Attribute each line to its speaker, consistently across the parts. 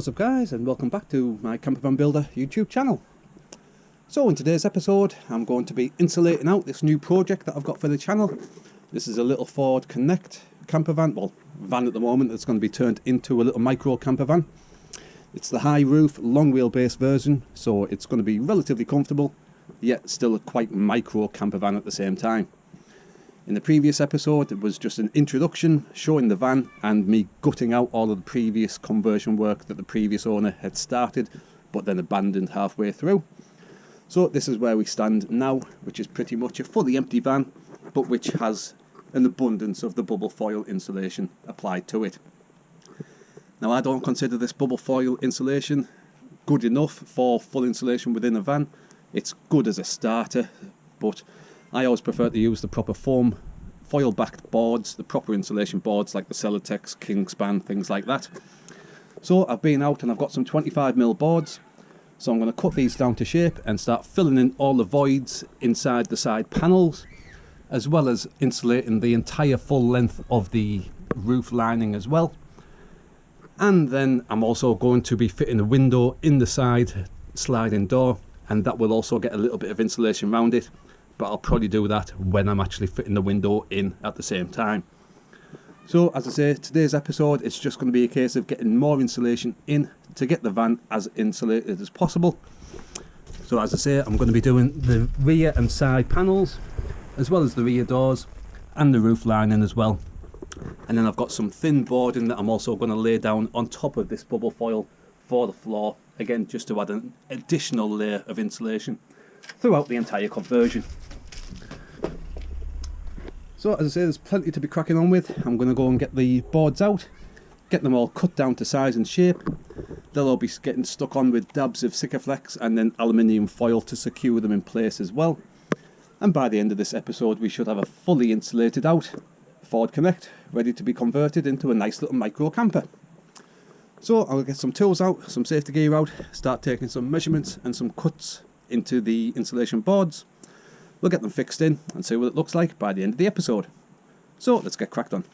Speaker 1: What's up guys, and welcome back to my Campervan Builder YouTube channel. So in today's episode I'm going to be insulating out this new project that I've got for the channel. This is a little Ford Connect campervan, well van at the moment, that's going to be turned into a little micro campervan. It's the high roof, long wheelbase version, so it's going to be relatively comfortable, yet still a quite micro campervan at the same time. In the previous episode it was just an introduction showing the van and me gutting out all of the previous conversion work that the previous owner had started but then abandoned halfway through. So this is where we stand now, which is pretty much a fully empty van but which has an abundance of the bubble foil insulation applied to it. Now I don't consider this bubble foil insulation good enough for full insulation within a van. It's good as a starter, but I always prefer to use the proper foam, foil-backed boards, the proper insulation boards like the Celotex, Kingspan, things like that. So I've been out and I've got some 25mm boards, so I'm going to cut these down to shape and start filling in all the voids inside the side panels, as well as insulating the entire full length of the roof lining as well. And then I'm also going to be fitting a window in the side sliding door, and that will also get a little bit of insulation around it. But I'll probably do that when I'm actually fitting the window in at the same time. So as I say, today's episode is just going to be a case of getting more insulation in to get the van as insulated as possible. So as I say, I'm going to be doing the rear and side panels, as well as the rear doors and the roof lining as well. And then I've got some thin boarding that I'm also going to lay down on top of this bubble foil for the floor, again just to add an additional layer of insulation throughout the entire conversion. So as I say, there's plenty to be cracking on with. I'm going to go and get the boards out, get them all cut down to size and shape. They'll all be getting stuck on with dabs of Sikaflex and then aluminium foil to secure them in place as well. And by the end of this episode we should have a fully insulated out Ford Connect ready to be converted into a nice little micro camper. So I'll get some tools out, some safety gear out, start taking some measurements and some cuts into the insulation boards. We'll get them fixed in and see what it looks like by the end of the episode. So let's get cracked on.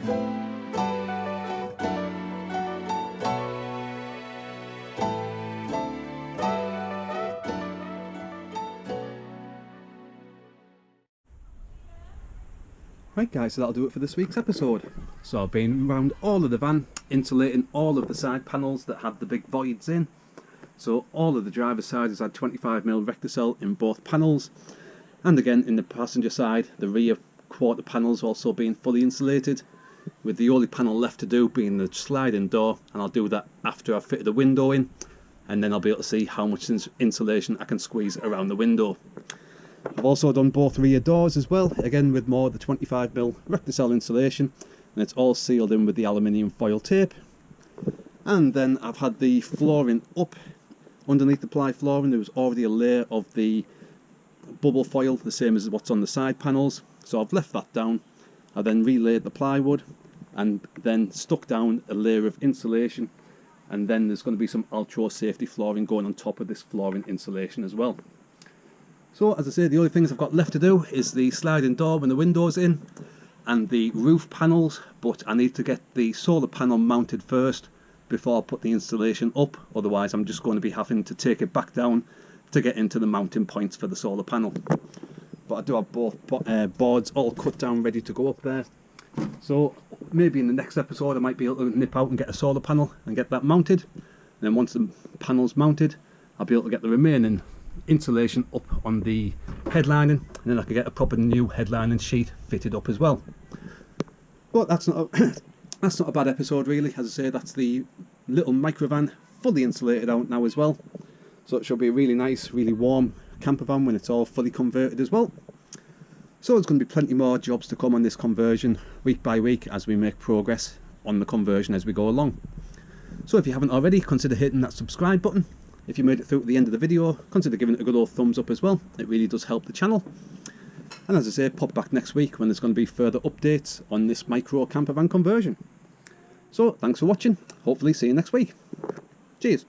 Speaker 1: Right guys, so that'll do it for this week's episode. So I've been around all of the van, insulating all of the side panels that had the big voids in. So all of the driver's side has had 25mm recticel in both panels. And again in the passenger side, the rear quarter panels also being fully insulated, with the only panel left to do being the sliding door, and I'll do that after I've fitted the window in, and then I'll be able to see how much insulation I can squeeze around the window. I've also done both rear doors as well, again with more of the 25mm recticel insulation, and it's all sealed in with the aluminium foil tape. And then I've had the flooring up. Underneath the ply flooring there was already a layer of the bubble foil, the same as what's on the side panels, so I've left that down. I then relaid the plywood and then stuck down a layer of insulation, and then there's going to be some Altro safety flooring going on top of this flooring insulation as well. So as I say, the only things I've got left to do is the sliding door when the window's in and the roof panels, but I need to get the solar panel mounted first before I put the installation up, otherwise I'm just going to be having to take it back down to get into the mounting points for the solar panel. But I do have both boards all cut down ready to go up there, so maybe in the next episode I might be able to nip out and get a solar panel and get that mounted, and then once the panel's mounted I'll be able to get the remaining insulation up on the headlining, and then I can get a proper new headlining sheet fitted up as well. But that's not a bad episode really. As I say, that's the little microvan fully insulated out now as well, so it should be a really nice, really warm campervan when it's all fully converted as well. So there's going to be plenty more jobs to come on this conversion week by week as we make progress on the conversion as we go along. So if you haven't already, consider hitting that subscribe button. If you made it through to the end of the video, consider giving it a good old thumbs up as well. It really does help the channel. And as I say, pop back next week when there's going to be further updates on this micro campervan conversion. So thanks for watching. Hopefully see you next week. Cheers.